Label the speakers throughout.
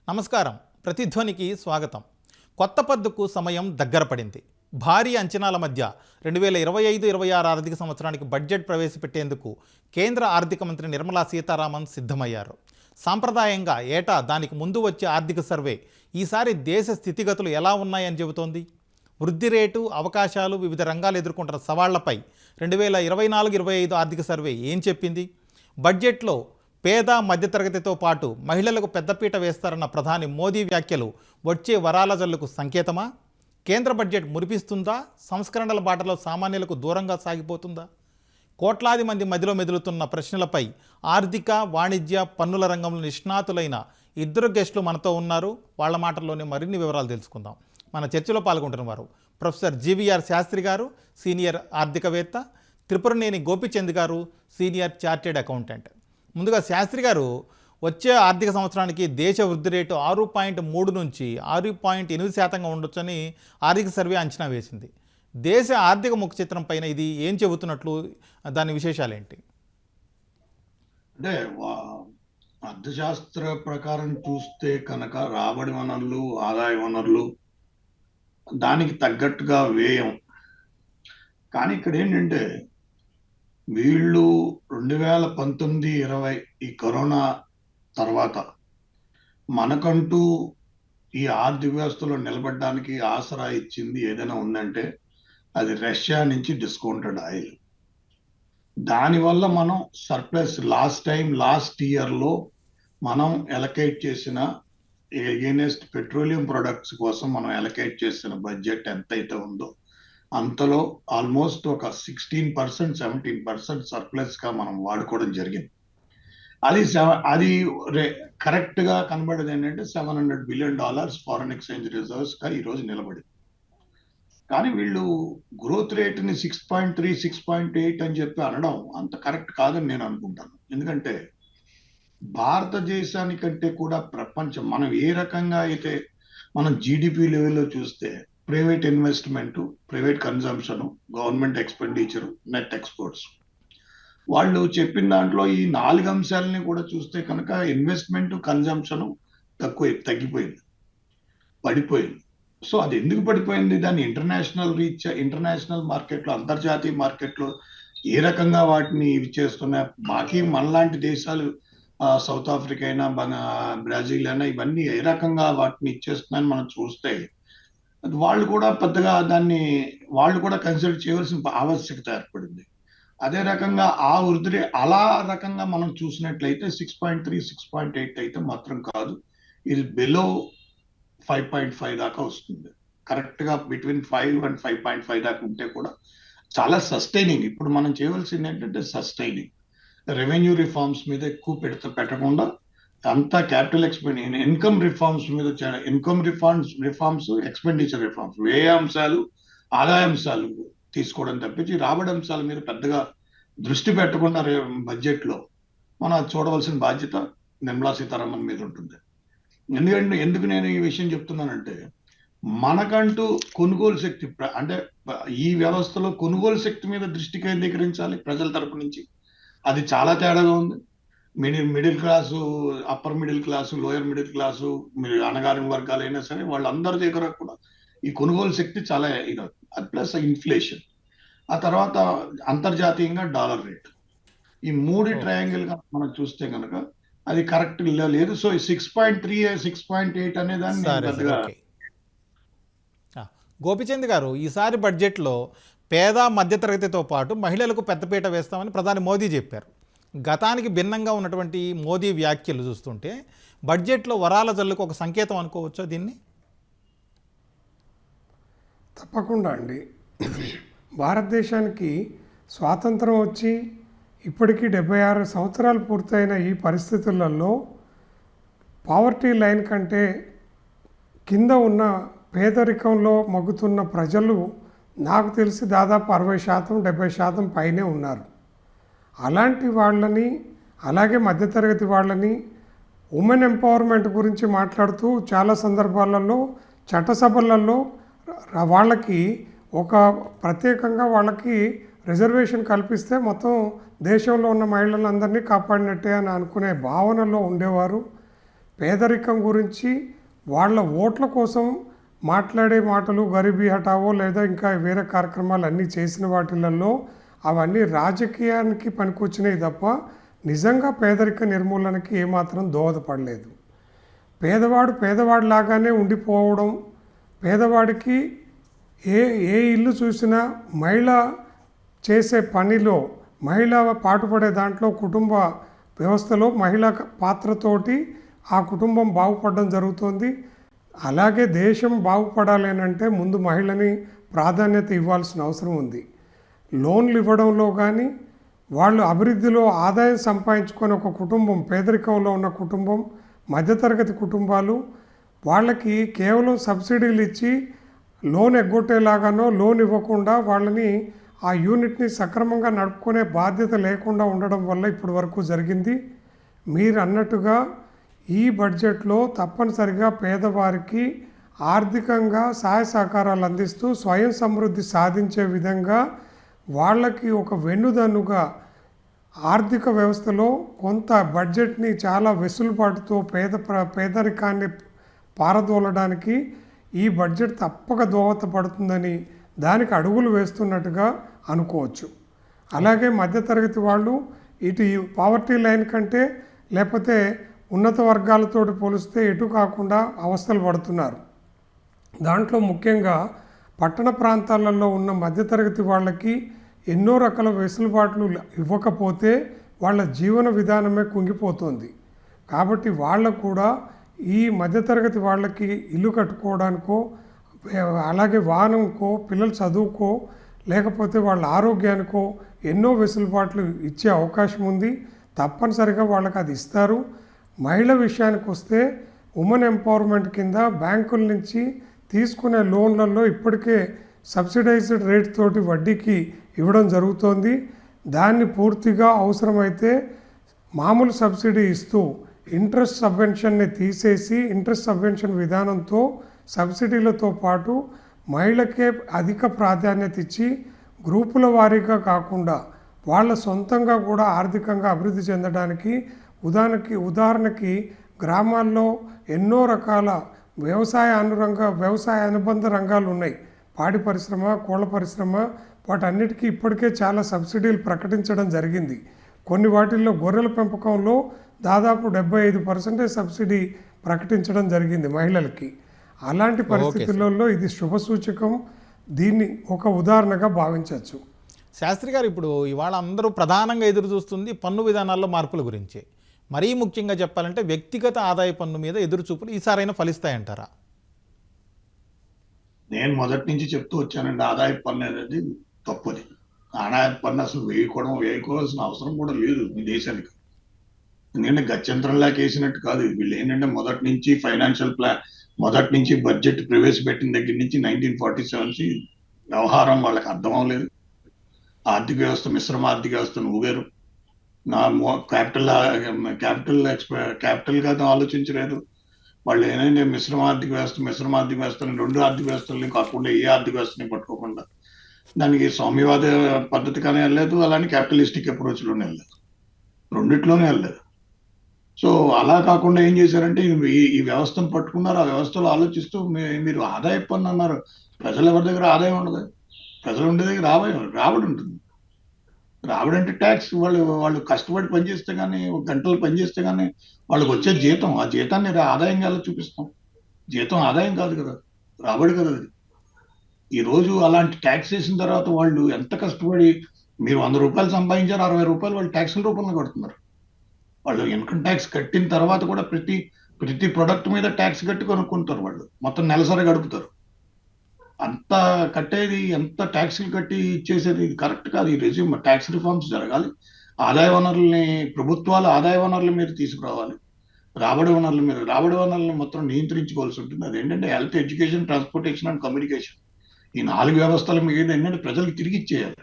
Speaker 1: నమస్కారం. ప్రతిధ్వనికి స్వాగతం. కొత్త పద్దుకు సమయం దగ్గర పడింది. భారీ అంచనాల మధ్య 2025-26 ఆర్థిక సంవత్సరానికి బడ్జెట్ ప్రవేశపెట్టేందుకు కేంద్ర ఆర్థిక మంత్రి నిర్మలా సీతారామన్ సిద్ధమయ్యారు. సాంప్రదాయంగా ఏటా దానికి ముందు వచ్చే ఆర్థిక సర్వే ఈసారి దేశ స్థితిగతులు ఎలా ఉన్నాయని చెబుతోంది. వృద్ధి రేటు, అవకాశాలు, వివిధ రంగాలు ఎదుర్కొంటున్న సవాళ్లపై 2024-25 ఆర్థిక సర్వే ఏం చెప్పింది? బడ్జెట్లో పేద మధ్యతరగతితో పాటు మహిళలకు పెద్దపీట వేస్తారన్న ప్రధాని మోదీ వ్యాఖ్యలు వచ్చే వరాల జల్లుకు సంకేతమా? కేంద్ర బడ్జెట్ మురిపిస్తుందా? సంస్కరణల బాటలో సామాన్యులకు దూరంగా సాగిపోతుందా? కోట్లాది మంది మధ్యలో మెదులుతున్న ప్రశ్నలపై ఆర్థిక, వాణిజ్య, పన్నుల రంగంలో నిష్ణాతులైన ఇద్దరు గెస్టులు మనతో ఉన్నారు. వాళ్ళ మాటల్లోనే మరిన్ని వివరాలు తెలుసుకుందాం. మన చర్చలో పాల్గొంటున్న వారు ప్రొఫెసర్ జీవీఆర్ శాస్త్రి గారు, సీనియర్ ఆర్థికవేత్త, త్రిపురనేని గోపిచంద్ గారు, సీనియర్ చార్టెడ్ అకౌంటెంట్. ముందుగా శాస్త్రి గారు, వచ్చే ఆర్థిక సంవత్సరానికి దేశ వృద్ధి రేటు 6.3 నుంచి 6.8% ఉండొచ్చని ఆర్థిక సర్వే అంచనా వేసింది. దేశ ఆర్థిక ముఖ చిత్రం పైన ఇది ఏం చెబుతున్నట్లు, దాని విశేషాలు ఏంటి?
Speaker 2: అంటే అర్థశాస్త్ర ప్రకారం చూస్తే కనుక రాబడి వనరులు, ఆదాయ వనరులు దానికి తగ్గట్టుగా వ్యయం. కానీ ఇక్కడ ఏంటంటే వీళ్ళు 2019-20 ఈ కరోనా తర్వాత మనకంటూ ఈ ఆర్థిక వ్యవస్థలో నిలబడడానికి ఆసరా ఇచ్చింది ఏదైనా ఉందంటే అది రష్యా నుంచి డిస్కౌంటెడ్ ఆయిల్. దానివల్ల మనం సర్ప్లస్ లాస్ట్ ఇయర్లో మనం ఎలకేట్ చేసిన ఎగెనెస్ట్ పెట్రోలియం ప్రొడక్ట్స్ కోసం మనం ఎలకేట్ చేసిన బడ్జెట్ ఎంతైతే ఉందో అంతలో ఆల్మోస్ట్ ఒక 16%, 17% సర్ప్లస్ గా మనం వాడుకోవడం జరిగింది. అది కరెక్ట్ గా కనబడేది ఏంటంటే $700 బిలియన్ ఫారెన్ ఎక్స్చేంజ్ రిజర్వ్స్ గా ఈరోజు నిలబడింది. కానీ వీళ్ళు గ్రోత్ రేట్ ని 6.3, 6.8 అని చెప్పి అనడం అంత కరెక్ట్ కాదని నేను అనుకుంటాను. ఎందుకంటే భారతదేశానికంటే కూడా ప్రపంచం మనం ఏ రకంగా అయితే మనం జీడిపి లెవెల్లో చూస్తే private investment, private consumption, government expenditure, net exports, వాళ్ళు చెప్పిన దాంట్లో ఈ 4 అంశాలని కూడా చూస్తే కనుక ఇన్వెస్ట్మెంట్, కన్జంప్షన్ తగ్గిపోయింది, పడిపోయింది. సో అది ఎందుకు పడిపోయింది? దాని ఇంటర్నేషనల్ మార్కెట్లో, అంతర్జాతీయ మార్కెట్లో ఏ రకంగా వాటిని ఇవి చేస్తున్నాయి. బాకీ మనలాంటి దేశాలు సౌత్ ఆఫ్రికా అయినా, బ్రెజిల్ అయినా ఇవన్నీ ఏ రకంగా వాటిని ఇచ్చేస్తున్నాయని మనం చూస్తే వాళ్ళు కూడా పెద్దగా వాళ్ళు కూడా కన్సిడర్ చేయవలసిన ఆవశ్యకత ఏర్పడింది. అదే రకంగా ఆ వృద్ధి అలా రకంగా మనం చూసినట్లయితే 6.3, 6.8 అయితే మాత్రం కాదు, ఇది బిలో 5.5 దాకా వస్తుంది. కరెక్ట్ గా బిట్వీన్ 5 and 5.5 దాకా ఉంటే కూడా చాలా సస్టైనింగ్. ఇప్పుడు మనం చేయవలసింది ఏంటంటే సస్టైనింగ్ రెవెన్యూ రిఫార్మ్స్ మీద ఎక్కువ పెట్టకుండా అంతా క్యాపిటల్ ఎక్స్పెండిచర్, ఇన్కమ్ రిఫార్మ్స్ మీద, ఇన్కమ్ రిఫార్మ్స్, ఎక్స్పెండిచర్ రిఫార్మ్స్, వ్యయ అంశాలు, ఆదాయ అంశాలు తీసుకోవడం తప్పించి రాబడి అంశాల మీద పెద్దగా దృష్టి పెట్టకుండా బడ్జెట్ లో మనం చూడవలసిన బాధ్యత నిర్మలా సీతారామన్ మీద ఉంటుంది. ఎందుకు నేను ఈ విషయం చెప్తున్నానంటే మనకంటూ కొనుగోలు శక్తి, అంటే ఈ వ్యవస్థలో కొనుగోలు శక్తి మీద దృష్టి కేంద్రీకరించాలి ప్రజల తరపు నుంచి. అది చాలా తేడాగా ఉంది. Middle class, upper middle class, lower middle class, మీరు అణగారిన వర్గాలైనా సరే వాళ్ళందరి దగ్గర కూడా ఈ కొనుగోలు శక్తి చాలా అది ప్లస్ ఇన్ఫ్లేషన్, ఆ తర్వాత అంతర్జాతీయంగా డాలర్ రేట్, ఈ 3 ట్రయాంగిల్ గా మనం చూస్తే కనుక అది కరెక్ట్ లేదు. సో 6.3, 6.8 అనే దాన్ని
Speaker 1: గోపిచంద్ గారు, ఈసారి బడ్జెట్లో పేద మధ్యతరగతితో పాటు మహిళలకు పెద్దపీట వేస్తామని ప్రధాని మోదీ చెప్పారు. గతానికి భిన్నంగా ఉన్నటువంటి మోదీ వ్యాఖ్యలు చూస్తుంటే బడ్జెట్లో వరాల జల్లుకు ఒక సంకేతం అనుకోవచ్చా దీన్ని?
Speaker 3: తప్పకుండా అండి. భారతదేశానికి స్వాతంత్రం వచ్చి ఇప్పటికీ 76 సంవత్సరాలు పూర్తయిన ఈ పరిస్థితులలో పావర్టీ లైన్ కంటే కింద ఉన్న పేదరికంలో మగ్గుతున్న ప్రజలు నాకు తెలిసి దాదాపు 60%, 70% పైనే ఉన్నారు. అలాంటి వాళ్ళని, అలాగే మధ్యతరగతి వాళ్ళని, ఉమెన్ ఎంపవర్మెంట్ గురించి మాట్లాడుతూ చాలా సందర్భాలలో చట్టసభలలో వాళ్ళకి ఒక ప్రత్యేకంగా వాళ్ళకి రిజర్వేషన్ కల్పిస్తే మొత్తం దేశంలో ఉన్న మహిళలందరినీ కాపాడినట్టే అని అనుకునే భావనలో ఉండేవారు. పేదరికం గురించి వాళ్ళ ఓట్ల కోసం మాట్లాడే మాటలు గరీబీ హఠావో లేదా ఇంకా వేరే కార్యక్రమాలు అన్నీ చేసిన వాటిలలో అవన్నీ రాజకీయానికి పనికొచ్చినాయి తప్ప నిజంగా పేదరిక నిర్మూలనకి ఏమాత్రం దోహదపడలేదు. పేదవాడు లాగానే ఉండిపోవడం, పేదవాడికి ఏ ఇల్లు చూసినా మహిళ చేసే పనిలో, మహిళ పాటుపడే దాంట్లో కుటుంబ వ్యవస్థలో మహిళా పాత్రతోటి ఆ కుటుంబం బాగుపడడం జరుగుతుంది. అలాగే దేశం బాగుపడాలి అంటే ముందు మహిళని ప్రాధాన్యత ఇవ్వాల్సిన అవసరం ఉంది. లోన్లు ఇవ్వడంలో కానీ, వాళ్ళు అభివృద్ధిలో ఆదాయం సంపాదించుకొని ఒక కుటుంబం, పేదరికంలో ఉన్న కుటుంబం, మధ్యతరగతి కుటుంబాలు, వాళ్ళకి కేవలం సబ్సిడీలు ఇచ్చి లోన్ ఎగ్గొట్టేలాగానో లోన్ ఇవ్వకుండా వాళ్ళని ఆ యూనిట్ని సక్రమంగా నడుపుకునే బాధ్యత లేకుండా ఉండడం వల్ల ఇప్పటి వరకు జరిగింది. మీరు అన్నట్టుగా ఈ బడ్జెట్లో తప్పనిసరిగా పేదవారికి ఆర్థికంగా సహాయ సహకారాలు అందిస్తూ స్వయం సమృద్ధి సాధించే విధంగా వాళ్ళకి ఒక వెన్నుదన్నుగా ఆర్థిక వ్యవస్థలో కొంత బడ్జెట్ని చాలా వెసులుబాటుతో పేదరికాన్ని పారదోలడానికి ఈ బడ్జెట్ తప్పక దోహదపడుతుందని దానికి అడుగులు వేస్తున్నట్టుగా అనుకోవచ్చు. అలాగే మధ్యతరగతి వాళ్ళు ఇటు పావర్టీ లైన్ కంటే లేకపోతే ఉన్నత వర్గాలతో పోలిస్తే ఎటు కాకుండా అవస్థలు పడుతున్నారు. దాంట్లో ముఖ్యంగా పట్టణ ప్రాంతాలలో ఉన్న మధ్యతరగతి వాళ్ళకి ఎన్నో రకాల వెసులుబాట్లు ఇవ్వకపోతే వాళ్ళ జీవన విధానమే కుంగిపోతుంది. కాబట్టి వాళ్ళకు కూడా ఈ మధ్యతరగతి వాళ్ళకి ఇల్లు కట్టుకోవడానికో, అలాగే వాహనంకో, పిల్లల చదువుకో, లేకపోతే వాళ్ళ ఆరోగ్యానికో ఎన్నో వెసులుబాట్లు ఇచ్చే అవకాశం ఉంది. తప్పనిసరిగా వాళ్ళకి అది ఇస్తారు. మహిళ విషయానికి వస్తే ఉమెన్ ఎంపవర్మెంట్ కింద బ్యాంకుల నుంచి తీసుకునే లోన్లలో ఇప్పటికే సబ్సిడైజ్డ్ రేట్ తోటి వడ్డీకి ఇవ్వడం జరుగుతోంది. దాన్ని పూర్తిగా అవసరమైతే మామూలు సబ్సిడీ ఇస్తూ ఇంట్రెస్ట్ సబ్వెన్షన్ని తీసేసి ఇంట్రెస్ట్ సబ్వెన్షన్ విధానంతో సబ్సిడీలతో పాటు మహిళకే అధిక ప్రాధాన్యత ఇచ్చి గ్రూపుల వారీగా కాకుండా వాళ్ళ సొంతంగా కూడా ఆర్థికంగా అభివృద్ధి చెందడానికి ఉదాహరణకి గ్రామాల్లో ఎన్నో రకాల వ్యవసాయ అనుబంధ రంగాలు ఉన్నాయి. పాడి పరిశ్రమ, కోళ్ళ పరిశ్రమ, వాటన్నిటికీ ఇప్పటికే చాలా సబ్సిడీలు ప్రకటించడం జరిగింది. కొన్ని వాటిల్లో గొర్రెల పెంపకంలో దాదాపు 75% సబ్సిడీ ప్రకటించడం జరిగింది మహిళలకి. అలాంటి పరిస్థితులలో ఇది శుభసూచకం. దీన్ని ఒక ఉదాహరణగా భావించవచ్చు.
Speaker 1: శాస్త్రి గారు, ఇప్పుడు ఇవాళ అందరూ ప్రధానంగా ఎదురు చూస్తుంది పన్ను విధానాల్లో మార్పుల గురించి. మరీ ముఖ్యంగా చెప్పాలంటే వ్యక్తిగత ఆదాయ పన్ను మీద ఎదురుచూపులు ఈసారైనా ఫలిస్తాయంటారా?
Speaker 2: నేను మొదటి నుంచి చెప్తూ వచ్చానండి, ఆదాయ పన్ను అనేది తప్పది. ఆదాయ పన్ను అసలు వేయకోవాల్సిన అవసరం కూడా లేదు ఈ దేశానికి. ఎందుకంటే గత్యంతరంలాగా వేసినట్టు కాదు. వీళ్ళు ఏంటంటే మొదటి నుంచి బడ్జెట్ ప్రవేశపెట్టిన దగ్గర నుంచి 1947 వ్యవహారం వాళ్ళకి అర్థం అవ్వలేదు. ఆర్థిక వ్యవస్థ, మిశ్రమ ఆర్థిక వ్యవస్థను ఊగారు. క్యాపిటల్ గా ఆలోచించలేదు వాళ్ళు. ఏంటంటే మిశ్రమ ఆర్థిక వ్యవస్థని 2 ఆర్థిక వ్యవస్థల్ని కాకుండా ఏ ఆర్థిక వ్యవస్థని పట్టుకోకుండా దానికి సౌమ్యవాద పద్ధతి కానీ వెళ్ళలేదు, అలానే క్యాపిటలిస్టిక్ అప్రోచ్లోనే వెళ్ళలేదు, రెండిట్లోనే వెళ్ళలేదు. సో అలా కాకుండా ఏం చేశారంటే ఈ వ్యవస్థను పట్టుకున్నారు. ఆ వ్యవస్థలో ఆలోచిస్తూ మీరు ఆదాయ పన్ను అన్నారు. ప్రజలు ఎవరి దగ్గర ఆదాయం ఉండదు. ప్రజలు ఉండే దగ్గర రాబడి ఉంటుంది. రాబడి అంటే ట్యాక్స్. వాళ్ళు కష్టపడి పనిచేస్తే కానీ, గంటలు పనిచేస్తే కానీ వాళ్ళకి వచ్చే జీతం, ఆ జీతాన్ని ఆదాయంగా ఎలా చూపిస్తాం? జీతం ఆదాయం కాదు కదా, రాబడి కదా అది. ఈ రోజు అలాంటి ట్యాక్స్ వేసిన తర్వాత వాళ్ళు ఎంత కష్టపడి, మీరు 100 రూపాయలు సంపాదించారు, 60 రూపాయలు వాళ్ళు ట్యాక్సుల రూపంలో కడుతున్నారు. వాళ్ళు ఇన్కమ్ ట్యాక్స్ కట్టిన తర్వాత కూడా ప్రతి ప్రొడక్ట్ మీద ట్యాక్స్ కట్టి కొనుక్కుంటారు. వాళ్ళు మొత్తం నెలసరి గడుపుతారు. అంత కట్టేది, ఎంత ట్యాక్స్లు కట్టి ఇచ్చేసేది ఇది కరెక్ట్ కాదు. ఈ రెజ్యూమ్ ట్యాక్స్ రిఫార్మ్స్ జరగాలి. ప్రభుత్వాలు ఆదాయ వనరుల మీద తీసుకురావాలి. రాబడి వనరుల్ని మొత్తం నియంత్రించుకోవాల్సి ఉంటుంది. అదేంటంటే health, education, transportation and communication, ఈ 4 వ్యవస్థల మీద ఏంటంటే ప్రజలకు తిరిగి ఇచ్చేయాలి.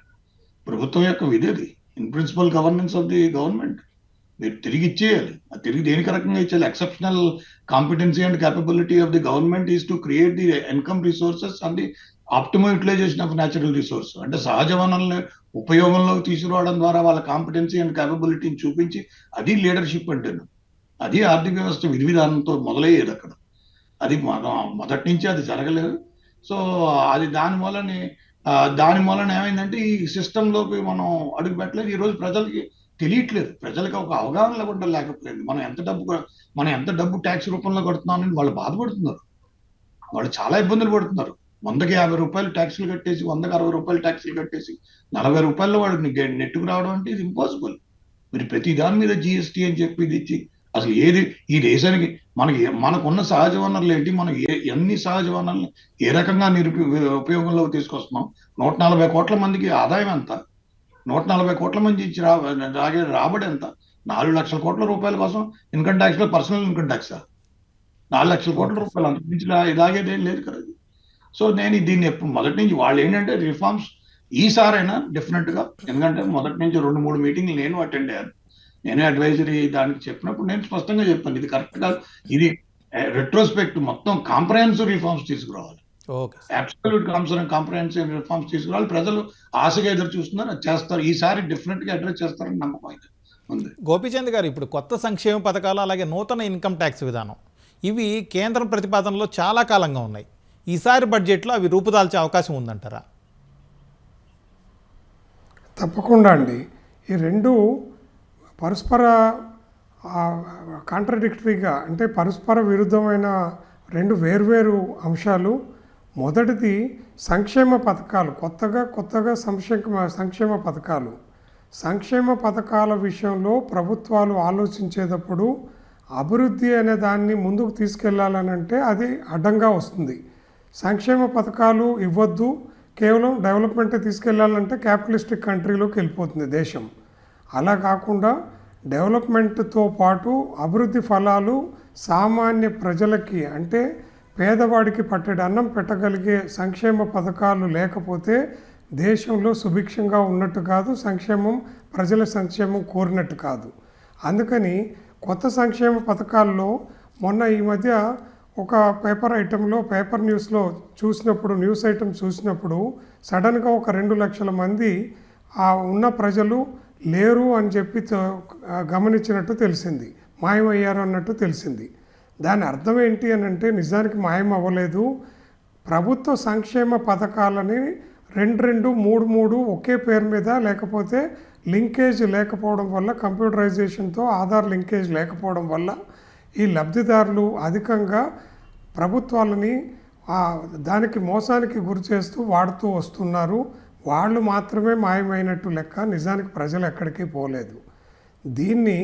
Speaker 2: ప్రభుత్వం యొక్క విధేది, in principle governance of the government. మీరు తిరిగి ఇచ్చేయాలి. అది తిరిగి దేనికి రకంగా ఇచ్చేయాలి? Exceptional competency and capability of the government is to create the income resources and the optimal utilization of natural resource. అంటే సహజ వనరుల్ని ఉపయోగంలోకి తీసుకురావడం ద్వారా వాళ్ళ కాంపిటెన్సీ అండ్ క్యాపబిలిటీని చూపించి, అది లీడర్షిప్ అంటే. అది ఆర్థిక వ్యవస్థ విధి విధానంతో మొదలయ్యేది అక్కడ. అది మొదటి నుంచి అది జరగలేదు. సో అది దాని మూలన ఏమైందంటే ఈ సిస్టంలోకి మనం అడుగు పెట్టలేదు. ఈ రోజు ప్రజలకి తెలియట్లేదు, ప్రజలకు ఒక అవగాహన కూడా లేకపోయింది. మనం ఎంత డబ్బు ట్యాక్స్ రూపంలో కడుతున్నామని వాళ్ళు బాధపడుతున్నారు. వాళ్ళు చాలా ఇబ్బందులు పడుతున్నారు. 100కి 50 రూపాయలు ట్యాక్సులు కట్టేసి, 100కి 60 రూపాయలు ట్యాక్సులు కట్టేసి 40 రూపాయల్లో వాడు నెట్టుకు రావడం అంటే ఇది ఇంపాసిబుల్. మీరు ప్రతి దాని మీద జిఎస్టీ అని చెప్పి ఇది ఇచ్చి అసలు ఏది ఈ దేశానికి మనకున్న సహజ వనరులు ఏంటి, మనం ఎన్ని సహజ వనరులు ఏ రకంగా ఉపయోగంలోకి తీసుకొస్తున్నాం. 140 కోట్ల మందికి ఆదాయం ఎంత, 140 కోట్ల మంది ఇచ్చి రాబడి ఎంత, 4 లక్షల కోట్ల రూపాయల కోసం ఇన్కమ్ ట్యాక్స్ లో పర్సనల్ ఇన్కమ్ ట్యాక్స్ 4 లక్షల కోట్ల రూపాయలు అంత మించి ఇలాగేదేం లేదు కదా. సో నేను దీన్ని ఎప్పుడు మొదటి నుంచి వాళ్ళు ఏంటంటే రిఫార్మ్స్ ఈసారైనా డెఫినెట్ గా, ఎందుకంటే మొదటి నుంచి 2-3 మీటింగ్లు నేను అటెండ్ అయ్యాను. నేనే అడ్వైజరీ దానికి చెప్పినప్పుడు నేను స్పష్టంగా చెప్పాను, ఇది కరెక్ట్ కాదు, ఇది రెట్రోస్పెక్ట్ మొత్తం కాంప్రహెన్సివ్ రిఫార్మ్స్ తీసుకురావాలి, అబ్సల్యూట్ కాంప్రహెన్సివ్ రిఫార్మ్స్ తీసుకురావాలి. ప్రజలు ఆశగా ఎదురు చూస్తున్నారు, అది చేస్తారు. ఈసారి డెఫినెట్ గా అడ్రస్ చేస్తారని నమ్మకం అయితే ఉంది.
Speaker 1: గోపీచంద్ గారు, ఇప్పుడు కొత్త సంక్షేమ పథకాలు అలాగే నూతన ఇన్కమ్ ట్యాక్స్ విధానం ఇవి కేంద్రం ప్రతిపాదనలో చాలా కాలంగా ఉన్నాయి. ఈసారి బడ్జెట్లో అవి రూపుదాల్చే అవకాశం ఉందంటారా?
Speaker 3: తప్పకుండా అండి. ఈ రెండు పరస్పర కాంట్రడిక్టరీగా, అంటే పరస్పర విరుద్ధమైన రెండు వేర్వేరు అంశాలు. మొదటిది సంక్షేమ పథకాలు, కొత్తగా సంక్షేమ పథకాలు. సంక్షేమ పథకాల విషయంలో ప్రభుత్వాలు ఆలోచించేటప్పుడు అభివృద్ధి అనే దాన్ని ముందుకు తీసుకెళ్లాలనంటే అది అడ్డంగా వస్తుంది. సంక్షేమ పథకాలు ఇవ్వద్దు, కేవలం డెవలప్మెంట్ తీసుకెళ్లాలంటే క్యాపిటలిస్టిక్ కంట్రీలోకి వెళ్ళిపోతుంది దేశం. అలా కాకుండా డెవలప్మెంట్తో పాటు అభివృద్ధి ఫలాలు సామాన్య ప్రజలకి, అంటే పేదవాడికి పట్టెడు అన్నం పెట్టగలిగే సంక్షేమ పథకాలు లేకపోతే దేశంలో సుభిక్షంగా ఉన్నట్టు కాదు, ప్రజల సంక్షేమం కోరినట్టు కాదు. అందుకని కొత్త సంక్షేమ పథకాల్లో మొన్న ఈ మధ్య ఒక పేపర్ న్యూస్లో చూసినప్పుడు, న్యూస్ ఐటమ్ చూసినప్పుడు సడన్గా ఒక 2 లక్షల మంది ఉన్న ప్రజలు లేరు అని చెప్పి గమనించినట్టు తెలిసింది, మాయమయ్యారు అన్నట్టు తెలిసింది. దాని అర్థం ఏంటి అని అంటే నిజానికి మాయం అవ్వలేదు. ప్రభుత్వ సంక్షేమ పథకాలని 2-3 ఒకే పేరు మీద, లేకపోతే లింకేజ్ లేకపోవడం వల్ల, కంప్యూటరైజేషన్తో ఆధార్ లింకేజ్ లేకపోవడం వల్ల ఈ లబ్ధిదారులు అధికంగా ప్రభుత్వాలని దానికి మోసానికి గురి చేస్తూ వాడుతూ వస్తున్నారు. వాళ్ళు మాత్రమే మాయమైనట్టు లెక్క, నిజానికి ప్రజలు ఎక్కడికి పోలేదు. దీన్ని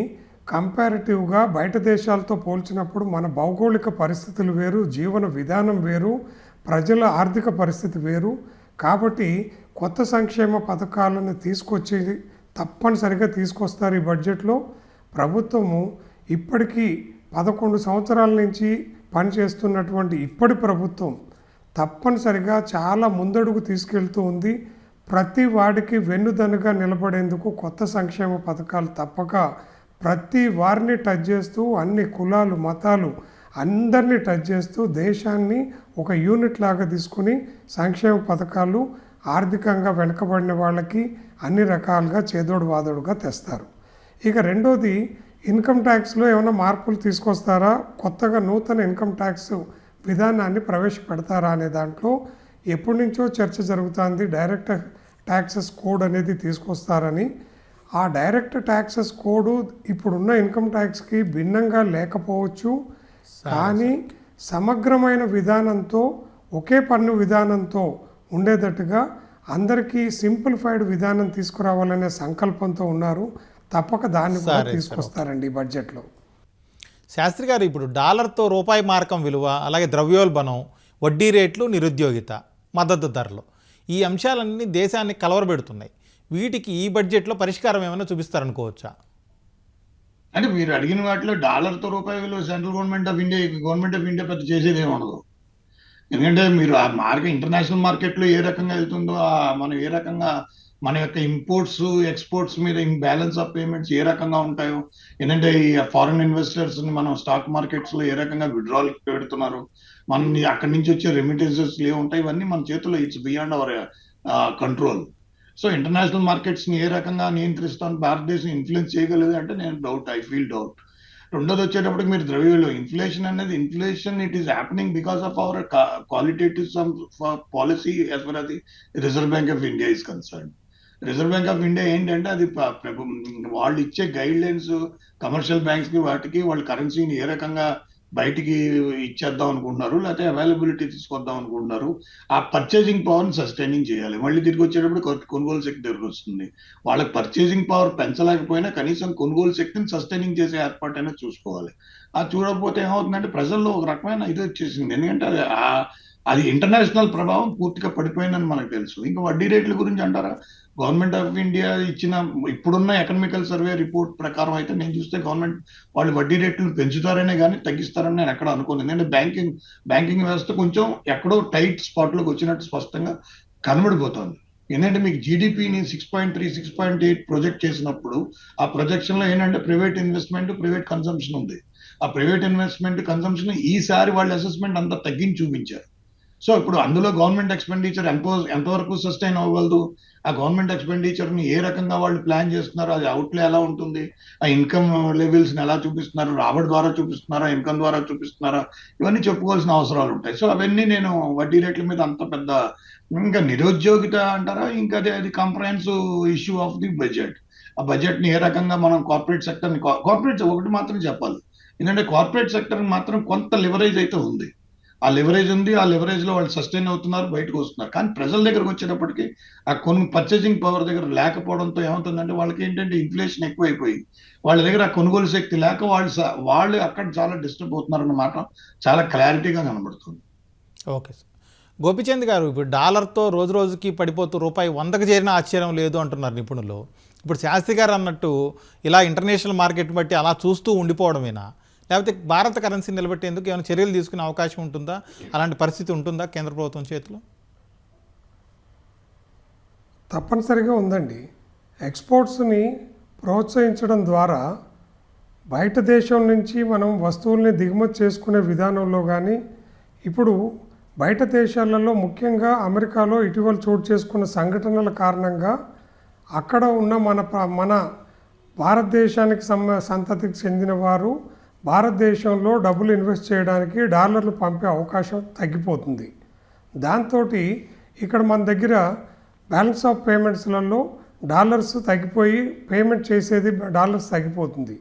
Speaker 3: కంపారిటివ్గా బయట దేశాలతో పోల్చినప్పుడు మన భౌగోళిక పరిస్థితులు వేరు, జీవన విధానం వేరు, ప్రజల ఆర్థిక పరిస్థితి వేరు. కాబట్టి కొత్త సంక్షేమ పథకాలను తప్పనిసరిగా తీసుకొస్తారు ఈ బడ్జెట్లో. ప్రభుత్వము ఇప్పటికీ 11 సంవత్సరాల నుంచి పనిచేస్తున్నటువంటి ఇప్పటి ప్రభుత్వం తప్పనిసరిగా చాలా ముందడుగు తీసుకెళ్తూ ఉంది. ప్రతి వాడికి వెన్నుదన్నుగా నిలబడేందుకు కొత్త సంక్షేమ పథకాలు తప్పక ప్రతి వారిని టచ్ చేస్తూ, అన్ని కులాలు మతాలు అందరినీ టచ్ చేస్తూ దేశాన్ని ఒక యూనిట్ లాగా తీసుకుని సంక్షేమ పథకాలు ఆర్థికంగా వెనుకబడిన వాళ్ళకి అన్ని రకాలుగా చేదోడు వాదోడుగా తెస్తారు. ఇక రెండోది, ఇన్కమ్ ట్యాక్స్లో ఏమైనా మార్పులు తీసుకొస్తారా, కొత్తగా నూతన ఇన్కమ్ ట్యాక్స్ విధానాన్ని ప్రవేశపెడతారా అనే దాంట్లో ఎప్పటి నుంచో చర్చ జరుగుతుంది. డైరెక్ట్ ట్యాక్సెస్ కోడ్ అనేది తీసుకొస్తారని. ఆ డైరెక్ట్ ట్యాక్సెస్ కోడ్ ఇప్పుడున్న ఇన్కమ్ ట్యాక్స్కి భిన్నంగా లేకపోవచ్చు, కానీ సమగ్రమైన విధానంతో, ఒకే పన్ను విధానంతో ఉండేటట్టుగా అందరికీ సింప్లిఫైడ్ విధానం తీసుకురావాలనే సంకల్పంతో ఉన్నారు. తప్పక దాన్ని కూడా తీసుకొస్తారండి ఈ బడ్జెట్లో.
Speaker 1: శాస్త్రి గారు, ఇప్పుడు డాలర్తో రూపాయి మార్కం విలువ, అలాగే ద్రవ్యోల్బణం, వడ్డీ రేట్లు, నిరుద్యోగిత, మద్దతు ధరలు, ఈ అంశాలన్నీ దేశాన్ని కలవరబెడుతున్నాయి. వీటికి ఈ బడ్జెట్లో పరిష్కారం ఏమైనా చూపిస్తారనుకోవచ్చా?
Speaker 2: అంటే మీరు అడిగిన వాటిలో డాలర్తో రూపాయి విలువ సెంట్రల్ గవర్నమెంట్ ఆఫ్ ఇండియా పెద్ద చేసేది ఏమి ఉండదు. ఎందుకంటే మీరు ఆ ఇంటర్నేషనల్ మార్కెట్లో ఏ రకంగా వెళ్తుందో, మనం ఏ రకంగా మన యొక్క ఇంపోర్ట్స్ ఎక్స్పోర్ట్స్ మీద బ్యాలెన్స్ ఆఫ్ పేమెంట్స్ ఏ రకంగా ఉంటాయో, ఏంటంటే ఈ ఫారిన్ ఇన్వెస్టర్స్ ని మనం స్టాక్ మార్కెట్స్ లో ఏ రకంగా విడ్రాల్ పెడుతున్నారు, మన అక్కడి నుంచి వచ్చే రెమిటెన్సెస్ ఏ ఉంటాయి, ఇవన్నీ మన చేతిలో it's beyond our control. So international markets ని ఏ రకంగా నియంత్రిస్తాను భారతదేశం ఇన్ఫ్లుయెన్స్ చేయగలదు అంటే ఐ ఫీల్ డౌట్. రెండోది వచ్చేటప్పటికి మీరు ద్రవ్యంలో inflation it is happening because of our qualitative some policy as far అది reserve bank of India is concern. Reserve bank of India ఏంటంటే అది వాళ్ళు ఇచ్చే గైడ్ లైన్స్ కమర్షియల్ బ్యాంక్స్ కి వాటికి వాళ్ళ కరెన్సీని ఏ రకంగా బయటికి ఇచ్చేద్దాం అనుకుంటున్నారు, లేకపోతే అవైలబిలిటీ తీసుకొద్దాం అనుకుంటున్నారు. ఆ పర్చేసింగ్ పవర్ని సస్టైనింగ్ చేయాలి. మళ్ళీ తిరిగి వచ్చేటప్పుడు కొనుగోలు శక్తి దగ్గరకు వస్తుంది. వాళ్ళకి పర్చేసింగ్ పవర్ పెంచలేకపోయినా కనీసం కొనుగోలు శక్తిని సస్టైనింగ్ చేసే ఏర్పాటు అనేది చూసుకోవాలి. అది చూడకపోతే ఏమవుతుందంటే ప్రజల్లో ఒక రకమైన ఇది వచ్చేసింది. ఎందుకంటే అది ఇంటర్నేషనల్ ప్రభావం పూర్తిగా పడిపోయిందని మనకు తెలుసు. ఇంకా వడ్డీ రేట్ల గురించి అంటారా, గవర్నమెంట్ ఆఫ్ ఇండియా ఇచ్చిన ఇప్పుడున్న ఎకనామికల్ సర్వే రిపోర్ట్ ప్రకారం అయితే నేను చూస్తే గవర్నమెంట్ వాళ్ళు వడ్డీ రేట్లు పెంచుతారనే కానీ తగ్గిస్తారని నేను ఎక్కడ అనుకోను. ఎందుకంటే బ్యాంకింగ్ వ్యవస్థ కొంచెం ఎక్కడో టైట్ స్పాట్లోకి వచ్చినట్టు స్పష్టంగా కనబడిపోతుంది. ఏంటంటే మీకు జీడిపిని 6.3, 6.8 ప్రొజెక్ట్ చేసినప్పుడు ఆ ప్రొజెక్షన్ లో ఏంటంటే ప్రైవేట్ ఇన్వెస్ట్మెంట్, ప్రైవేట్ కన్సంప్షన్ ఉంది. ఆ ప్రైవేట్ ఇన్వెస్ట్మెంట్ కన్సంప్షన్ ఈసారి వాళ్ళ అసెస్మెంట్ అంతా తగ్గించి చూపించారు. సో ఇప్పుడు అందులో గవర్నమెంట్ ఎక్స్పెండిచర్ ఎంతవరకు సస్టైన్ అవ్వగలదు, ఆ గవర్నమెంట్ ఎక్స్పెండిచర్ ని ఏ రకంగా వాళ్ళు ప్లాన్ చేస్తున్నారు, అది అవుట్లే ఎలా ఉంటుంది, ఆ ఇన్కమ్ లెవెల్స్ ని ఎలా చూపిస్తున్నారు, రాబడి ద్వారా చూపిస్తున్నారా, ఇన్కమ్ ద్వారా చూపిస్తున్నారా, ఇవన్నీ చెప్పుకోవాల్సిన అవసరాలు ఉంటాయి. సో అవన్నీ నేను వడ్డీ రేట్ల మీద అంత పెద్ద ఇంకా నిరుద్యోగిత అంటారా, ఇంకా అది comprehensive issue of the budget. ఆ బడ్జెట్ ని ఏ రకంగా మనం కార్పొరేట్ సెక్టర్ ని ఒకటి మాత్రం చెప్పాలి, ఎందుకంటే కార్పొరేట్ సెక్టర్ మాత్రం కొంత లివరేజ్ అయితే ఉంది. ఆ లివరేజ్ ఉంది, ఆ లివరేజ్ లో వాళ్ళు సస్టైన్ అవుతున్నారు, బయటకు వస్తున్నారు. కానీ ప్రజల దగ్గరకు వచ్చేటప్పటికి ఆ పర్చేసింగ్ పవర్ దగ్గర లేకపోవడంతో ఏమవుతుందంటే వాళ్ళకి ఏంటంటే ఇన్ఫ్లేషన్ ఎక్కువైపోయి వాళ్ళ దగ్గర ఆ కొనుగోలు శక్తి లేక వాళ్ళు అక్కడ చాలా డిస్టర్బ్ అవుతున్నారన్నమాట చాలా క్లారిటీగా కనబడుతుంది.
Speaker 1: Okay sir. గోపిచంద్ గారు, ఇప్పుడు డాలర్తో రోజు రోజుకి పడిపోతూ రూపాయి 100కి చేరిన ఆశ్చర్యం లేదు అంటున్నారు నిపుణులు. ఇప్పుడు శాస్త్రి గారు అన్నట్టు ఇలా ఇంటర్నేషనల్ మార్కెట్ బట్టి అలా చూస్తూ ఉండిపోవడమేనా, లేకపోతే భారత కరెన్సీ నిలబెట్టేందుకు ఏమైనా చర్యలు తీసుకునే అవకాశం ఉంటుందా, అలాంటి పరిస్థితి ఉంటుందా కేంద్ర ప్రభుత్వం చేతిలో?
Speaker 3: తప్పనిసరిగా ఉందండి. ఎక్స్పోర్ట్స్ని ప్రోత్సహించడం ద్వారా బయట దేశం నుంచి మనం వస్తువుల్ని దిగుమతి చేసుకునే విధానంలో కానీ, ఇప్పుడు బయట దేశాలలో ముఖ్యంగా అమెరికాలో ఇటీవల చోటు చేసుకున్న సంఘటనల కారణంగా అక్కడ ఉన్న మన భారతదేశానికి సంతతికి చెందిన వారు భారతదేశంలో డబ్బులు ఇన్వెస్ట్ చేయడానికి డాలర్లు పంపే అవకాశం తగ్గిపోతుంది. దాంతో ఇక్కడ మన దగ్గర బ్యాలెన్స్ ఆఫ్ పేమెంట్స్లలో డాలర్స్ తగ్గిపోయి పేమెంట్ చేసేది డాలర్స్ తగ్గిపోతుంది.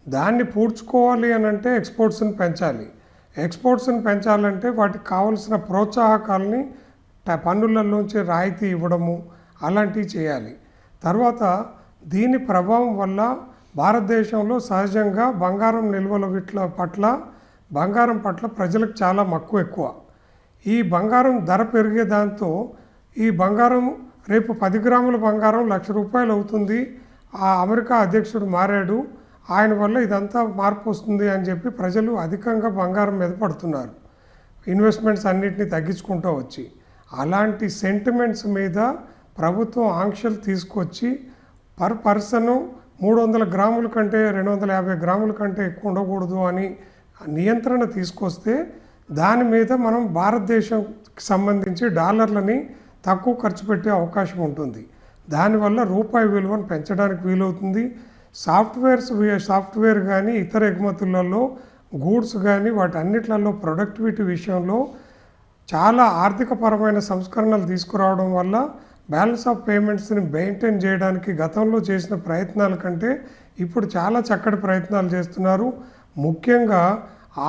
Speaker 3: దాన్ని పూడ్చుకోవాలి అని అంటే ఎక్స్పోర్ట్స్ని పెంచాలి. ఎక్స్పోర్ట్స్ని పెంచాలంటే వాటికి కావలసిన ప్రోత్సాహకాలని పన్నులలోంచి రాయితీ ఇవ్వడము అలాంటివి చేయాలి. తర్వాత దీని ప్రభావం వల్ల భారతదేశంలో సహజంగా బంగారం నిల్వల బంగారం పట్ల ప్రజలకు చాలా మక్కువ ఎక్కువ. ఈ బంగారం ధర పెరిగే దాంతో ఈ బంగారం రేపు 10 గ్రాముల బంగారం ₹1,00,000 అవుతుంది. ఆ అమెరికా అధ్యక్షుడు మారాడు, ఆయన వల్ల ఇదంతా మార్పు వస్తుంది అని చెప్పి ప్రజలు అధికంగా బంగారం మీద పడుతున్నారు, ఇన్వెస్ట్మెంట్స్ అన్నిటిని తగ్గించుకుంటూ వచ్చి. అలాంటి సెంటిమెంట్స్ మీద ప్రభుత్వం ఆంక్షలు తీసుకొచ్చి పర్ పర్సను 300 గ్రాముల కంటే 250 గ్రాముల కంటే ఎక్కువ ఉండకూడదు అని నియంత్రణ తీసుకొస్తే దాని మీద మనం భారతదేశంకి సంబంధించి డాలర్లని తక్కువ ఖర్చు పెట్టే అవకాశం ఉంటుంది. దానివల్ల రూపాయి విలువను పెంచడానికి వీలవుతుంది. సాఫ్ట్వేర్ కానీ ఇతర ఎగుమతులలో గూడ్స్ కానీ వాటి అన్నిట్లలో ప్రొడక్టివిటీ విషయంలో చాలా ఆర్థికపరమైన సంస్కరణలు తీసుకురావడం వల్ల బ్యాలెన్స్ ఆఫ్ పేమెంట్స్ని మెయింటైన్ చేయడానికి గతంలో చేసిన ప్రయత్నాల కంటే ఇప్పుడు చాలా చక్కటి ప్రయత్నాలు చేస్తున్నారు. ముఖ్యంగా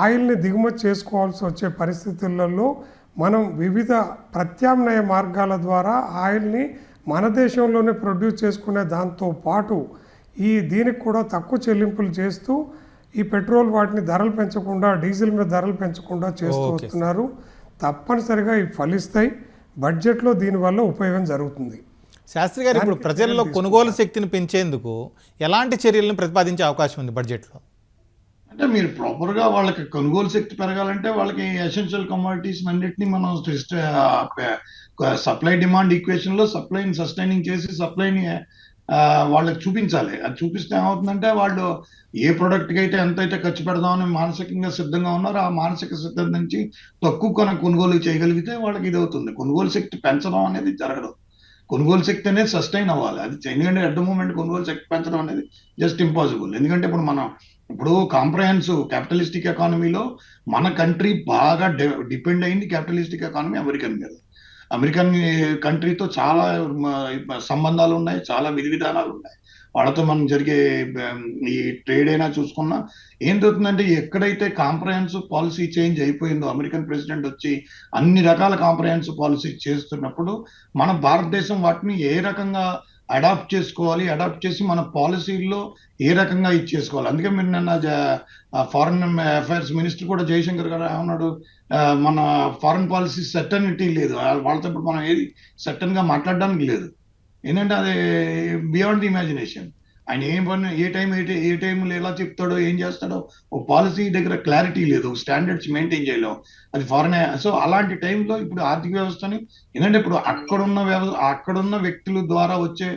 Speaker 3: ఆయిల్ని దిగుమతి చేసుకోవాల్సి వచ్చే పరిస్థితులలో మనం వివిధ ప్రత్యామ్నాయ మార్గాల ద్వారా ఆయిల్ని మన దేశంలోనే ప్రొడ్యూస్ చేసుకునే దాంతో పాటు దీనికి కూడా తక్కువ చెల్లింపులు చేస్తూ ఈ పెట్రోల్ వాటిని ధరలు పెంచకుండా, డీజిల్ మీద ధరలు పెంచకుండా చేస్తూ వస్తున్నారు. తప్పనిసరిగా ఇవి ఫలిస్తాయి. బడ్జెట్లో దీనివల్ల ఉపయోగం జరుగుతుంది.
Speaker 1: శాస్త్రి గారు, ఇప్పుడు ప్రజల్లో కొనుగోలు శక్తిని పెంచేందుకు ఎలాంటి చర్యలను ప్రతిపాదించే అవకాశం ఉంది బడ్జెట్లో?
Speaker 2: అంటే మీరు ప్రాపర్గా వాళ్ళకి కొనుగోలు శక్తి పెరగాలంటే వాళ్ళకి ఎసెన్షియల్ కమోడిటీస్ అన్నింటినీ మనం సప్లై డిమాండ్ ఈక్వేషన్లో సప్లైని సస్టైనింగ్ చేసి సప్లైని వాళ్ళకి చూపించాలి. అది చూపిస్తే ఏమవుతుందంటే వాళ్ళు ఏ ప్రోడక్ట్కి అయితే ఎంతైతే ఖర్చు పెడదామని మానసికంగా సిద్ధంగా ఉన్నారో ఆ మానసిక సిద్ధం నుంచి తక్కువ కొనుగోలు చేయగలిగితే వాళ్ళకి ఇది అవుతుంది. కొనుగోలు శక్తి పెంచడం అనేది జరగదు. కొనుగోలు శక్తి అనేది సస్టైన్ అవ్వాలి. అది ఎందుకంటే అట్ ద మూమెంట్ కొనుగోలు శక్తి పెంచడం అనేది జస్ట్ ఇంపాసిబుల్. ఎందుకంటే ఇప్పుడు మనం ఇప్పుడు కాంప్రహెన్సివ్ క్యాపిటలిస్టిక్ ఎకానమీలో మన కంట్రీ బాగా డిపెండ్ అయింది క్యాపిటలిస్టిక్ ఎకానమీ అమెరికన్ మీద. అమెరికన్ కంట్రీతో చాలా సంబంధాలు ఉన్నాయి, చాలా విధి విధానాలు ఉన్నాయి. వాళ్ళతో మనం జరిగే ఈ ట్రేడ్ అయినా చూసుకున్నా ఏం జరుగుతుందంటే, ఎక్కడైతే కాంప్రహెన్సివ్ పాలసీ చేంజ్ అయిపోయిందో, అమెరికన్ ప్రెసిడెంట్ వచ్చి అన్ని రకాల కాంప్రహెన్సివ్ పాలసీ చేస్తున్నప్పుడు మన భారతదేశం వాటిని ఏ రకంగా అడాప్ట్ చేసుకోవాలి, అడాప్ట్ చేసి మన పాలసీల్లో ఏ రకంగా ఇచ్చేసుకోవాలి. అందుకే మీరు నిన్న ఫారెన్ అఫైర్స్ మినిస్టర్ కూడా జయశంకర్ గారు ఏమన్నాడు, మన ఫారెన్ పాలసీ సర్టనిటీ లేదు, వాళ్ళతో ఇప్పుడు మనం ఏది సర్టన్ గా మాట్లాడడానికి లేదు. ఏంటంటే అది బియాండ్ ది ఇమాజినేషన్. ఆయన ఏం పని ఏ టైంలో ఎలా చెప్తాడో ఏం చేస్తాడో ఓ పాలసీ దగ్గర క్లారిటీ లేదు, స్టాండర్డ్స్ మెయింటైన్ చేయలేం. అది ఫారెన్. సో అలాంటి టైంలో ఇప్పుడు ఆర్థిక వ్యవస్థని ఏంటంటే ఇప్పుడు అక్కడున్న వ్యక్తుల ద్వారా వచ్చే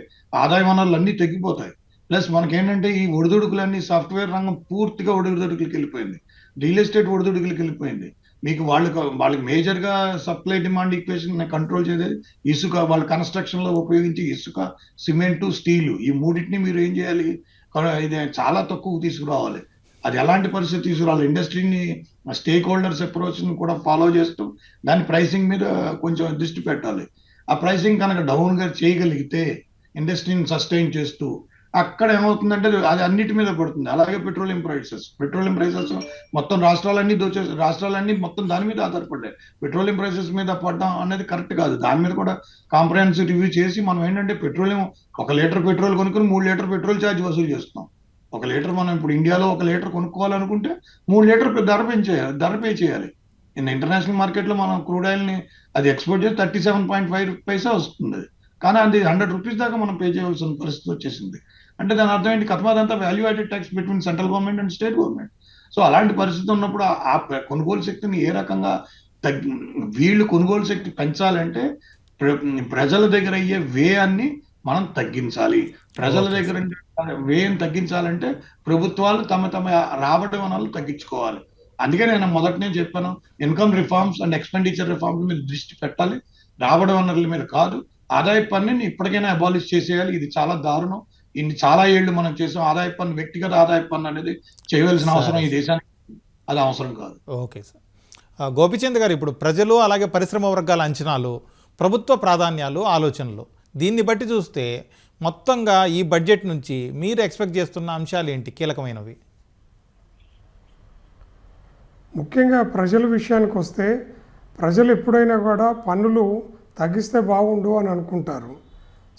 Speaker 2: ఆదాయ వనరులు అన్నీ తగ్గిపోతాయి. ప్లస్ మనకేంటంటే ఈ ఒడిదుడుకులన్నీ సాఫ్ట్వేర్ రంగం పూర్తిగా ఒడిదుడుకులకి వెళ్ళిపోయింది, రియల్ ఎస్టేట్ ఒడిదుడుకులకి వెళ్ళిపోయింది. మీకు వాళ్ళకి మేజర్ గా సప్లై డిమాండ్ ఈక్వేషన్ కంట్రోల్ చేసేది ఇసుక. వాళ్ళ కన్స్ట్రక్షన్ లో ఉపయోగించి ఇసుక, సిమెంట్, స్టీల్, ఈ మూడింటిని మీరు ఏం చేయాలి, ఇది చాలా తక్కువ తీసుకురావాలి. అది ఎలాంటి పరిస్థితి తీసుకురావాలి, ఇండస్ట్రీని స్టేక్ హోల్డర్స్ అప్రోచ్ ని కూడా ఫాలో చేస్తూ దాని ప్రైసింగ్ మీద కొంచెం దృష్టి పెట్టాలి. ఆ ప్రైసింగ్ కనుక డౌన్ గా చేయగలిగితే ఇండస్ట్రీని సస్టైన్ చేస్తూ అక్కడ ఏమవుతుందంటే అది అన్నిటి మీద పడుతుంది. అలాగే పెట్రోలియం ప్రైసెస్ మొత్తం రాష్ట్రాలన్నీ మొత్తం దాని మీద ఆధారపడ్డాయి. పెట్రోలియం ప్రైసెస్ మీద పడడం అనేది కరెక్ట్ కాదు. దాని మీద కూడా కాంప్రహెన్సివ్ రివ్యూ చేసి మనం ఏంటంటే పెట్రోలియం 1 లీటర్ పెట్రోల్ కొనుక్కుని 3 లీటర్ పెట్రోల్ ఛార్జ్ వసూలు చేస్తున్నాం. 1 లీటర్ మనం ఇప్పుడు ఇండియాలో 1 లీటర్ కొనుక్కోవాలనుకుంటే 3 లీటర్ ధర పే చేయాలి. ఇంటర్నేషనల్ మార్కెట్ లో మనం క్రూడ్ ఆయిల్ ని అది ఎక్స్పోర్ట్ చేసి 37.5 పైసా వస్తుంది. కానీ అది 100 రూపీస్ దాకా మనం పే చేయవలసిన పరిస్థితి వచ్చేసింది. అంటే దాని అర్థం ఏంటి, కథమాదంతా value added tax between central government and state government. So అలాంటి పరిస్థితి ఉన్నప్పుడు ఆ కొనుగోలు శక్తిని ఏ రకంగా వీళ్ళు కొనుగోలు శక్తి పెంచాలంటే ప్రజల దగ్గర అయ్యే వ్యయాన్ని మనం తగ్గించాలి. ప్రజల దగ్గర వ్యయం తగ్గించాలంటే ప్రభుత్వాలు తమ రాబడి వనరులు తగ్గించుకోవాలి. అందుకే నేను మొదటనే చెప్పాను, income reforms and expenditure reforms మీద దృష్టి పెట్టాలి, రాబడి వనరుల మీద కాదు. ఆదాయ పన్నుని ఇప్పటికైనా అబాలిష్ చేసేయాలి. ఇది చాలా దారుణం. ఇన్ని చాలా ఏళ్లు మనం చేసాం. ఆదాయ పన్ను, వ్యక్తిగత ఆదాయ పన్ను అనేది చేయవలసిన అవసరం ఈ దేశానికి అది అవసరం కాదు.
Speaker 1: Okay sir. గోపిచంద్ గారు, ఇప్పుడు ప్రజలు అలాగే పరిశ్రమ వర్గాల అంచనాలు, ప్రభుత్వ ప్రాధాన్యాలు, ఆలోచనలు, దీన్ని బట్టి చూస్తే మొత్తంగా ఈ బడ్జెట్ నుంచి మీరు ఎక్స్పెక్ట్ చేస్తున్న అంశాలు ఏంటి కీలకమైనవి?
Speaker 3: ముఖ్యంగా ప్రజల విషయానికి వస్తే, ప్రజలు ఎప్పుడైనా కూడా పన్నులు తగ్గిస్తే బాగుండు అని అనుకుంటారు.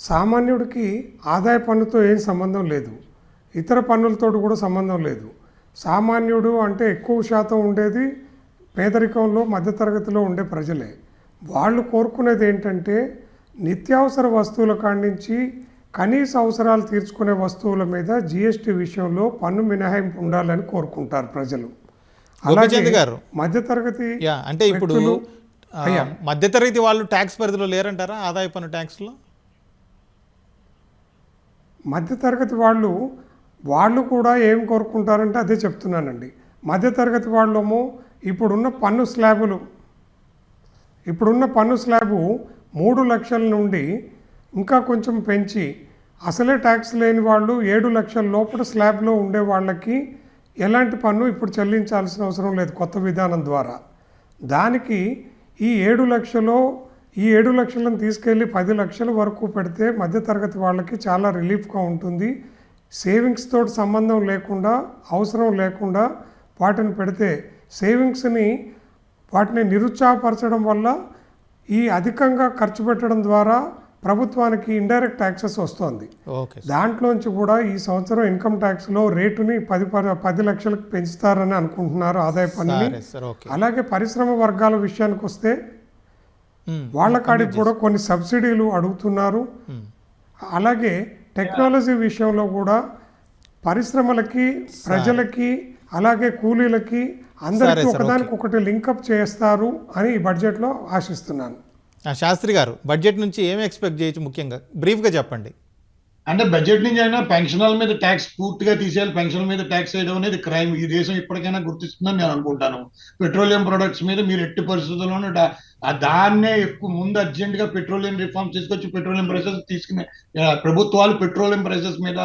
Speaker 3: సామాన్యుడికి ఆదాయ పన్నుతో ఏం సంబంధం లేదు, ఇతర పన్నులతో కూడా సంబంధం లేదు. సామాన్యుడు అంటే ఎక్కువ శాతం ఉండేది పేదరికంలో, మధ్యతరగతిలో ఉండే ప్రజలే. వాళ్ళు కోరుకునేది ఏంటంటే నిత్యావసర వస్తువుల కాడి నుంచి కనీస అవసరాలు తీర్చుకునే వస్తువుల మీద జిఎస్టీ విషయంలో పన్ను మినహాయింపు ఉండాలని కోరుకుంటారు ప్రజలు. అలాగే మధ్యతరగతి
Speaker 1: అంటే ఇప్పుడు మధ్యతరగతి వాళ్ళు ట్యాక్స్ పరిధిలో లేరంటారా ఆదాయ పన్ను ట్యాక్స్లో?
Speaker 3: మధ్యతరగతి వాళ్ళు కూడా ఏం కోరుకుంటారంటే అదే చెప్తున్నానండి. మధ్యతరగతి వాళ్ళేమో ఇప్పుడున్న పన్ను స్లాబు 3 లక్షల నుండి ఇంకా కొంచెం పెంచి అసలే ట్యాక్స్ లేని వాళ్ళు 7 లక్షల లోపల స్లాబ్లో ఉండే వాళ్ళకి ఎలాంటి పన్ను ఇప్పుడు చెల్లించాల్సిన అవసరం లేదు కొత్త విధానం ద్వారా. దానికి ఈ 7 లక్షలను తీసుకెళ్ళి 10 లక్షల వరకు పెడితే మధ్యతరగతి వాళ్ళకి చాలా రిలీఫ్గా ఉంటుంది. సేవింగ్స్ తోటి సంబంధం లేకుండా, అవసరం లేకుండా వాటిని పెడితే వాటిని నిరుత్సాహపరచడం వల్ల ఈ అధికంగా ఖర్చు పెట్టడం ద్వారా ప్రభుత్వానికి ఇండైరెక్ట్ ట్యాక్సెస్ వస్తుంది. దాంట్లోంచి కూడా ఈ సంవత్సరం ఇన్కమ్ ట్యాక్స్లో రేటుని 10 లక్షలకు పెంచుతారని అనుకుంటున్నారు ఆదాయ పన్నుని. అలాగే పరిశ్రమ వర్గాల విషయానికి వస్తే వాళ్ళ కాడికి కూడా కొన్ని సబ్సిడీలు అడుగుతున్నారు. అలాగే టెక్నాలజీ విషయంలో కూడా పరిశ్రమలకి, ప్రజలకి, అలాగే కూలీలకి అందరికీ ఒకదానికి ఒకటి లింకప్ చేస్తారు అని ఈ బడ్జెట్లో ఆశిస్తున్నాను.
Speaker 1: శాస్త్రి గారు, బడ్జెట్ నుంచి ఏమి ఎక్స్పెక్ట్ చేయొచ్చు ముఖ్యంగా బ్రీఫ్గా చెప్పండి.
Speaker 2: అంటే బడ్జెట్ నుంచి అయినా పెన్షన్ల మీద ట్యాక్స్ పూర్తిగా తీసేయాలి. పెన్షన్ల మీద ట్యాక్స్ వేయడం అనేది క్రైమ్. ఈ దేశం ఇప్పటికైనా గుర్తిస్తుందని నేను అనుకుంటాను. పెట్రోలియం ప్రొడక్ట్స్ మీద మీరు ఎట్టి పరిస్థితుల్లోనూ దాన్నే ఎక్కువ ముందు అర్జెంట్ గా పెట్రోలియం రిఫార్మ్స్ తీసుకొచ్చి పెట్రోలియం ప్రైసెస్ తీసుకునే ప్రభుత్వాలు పెట్రోలియం ప్రైసెస్ మీద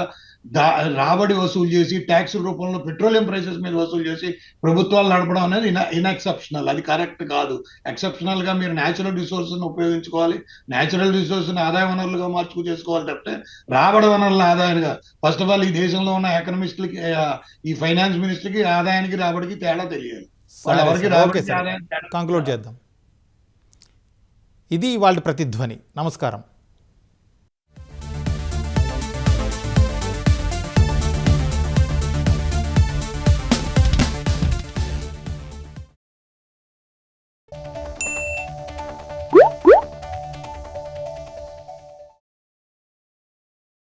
Speaker 2: రాబడి వసూలు చేసి ట్యాక్స్ రూపంలో పెట్రోలియం ప్రైసెస్ మీద వసూలు చేసి ప్రభుత్వాలు నడపడం అనేది ఇన్ఎక్సెప్షనల్, అది కరెక్ట్ కాదు. ఎక్సెప్షనల్ గా మీరు న్యాచురల్ రిసోర్సెస్ ఉపయోగించుకోవాలి, న్యాచురల్ రిసోర్సెస్ ఆదాయ వనరులుగా మార్చుకు చేసుకోవాలి తప్పితే రాబడి వనరుల ఆదాయంగా. ఫస్ట్ ఆఫ్ ఆల్ ఈ దేశంలో ఉన్న ఎకనమిస్టులకి, ఈ ఫైనాన్స్ మినిస్టర్కి ఆదాయానికి రాబడికి తేడా తెలియాలి.
Speaker 1: కంక్లూడ్ చేద్దాం. ఇది వాళ్ళ ప్రతిధ్వని. నమస్కారం.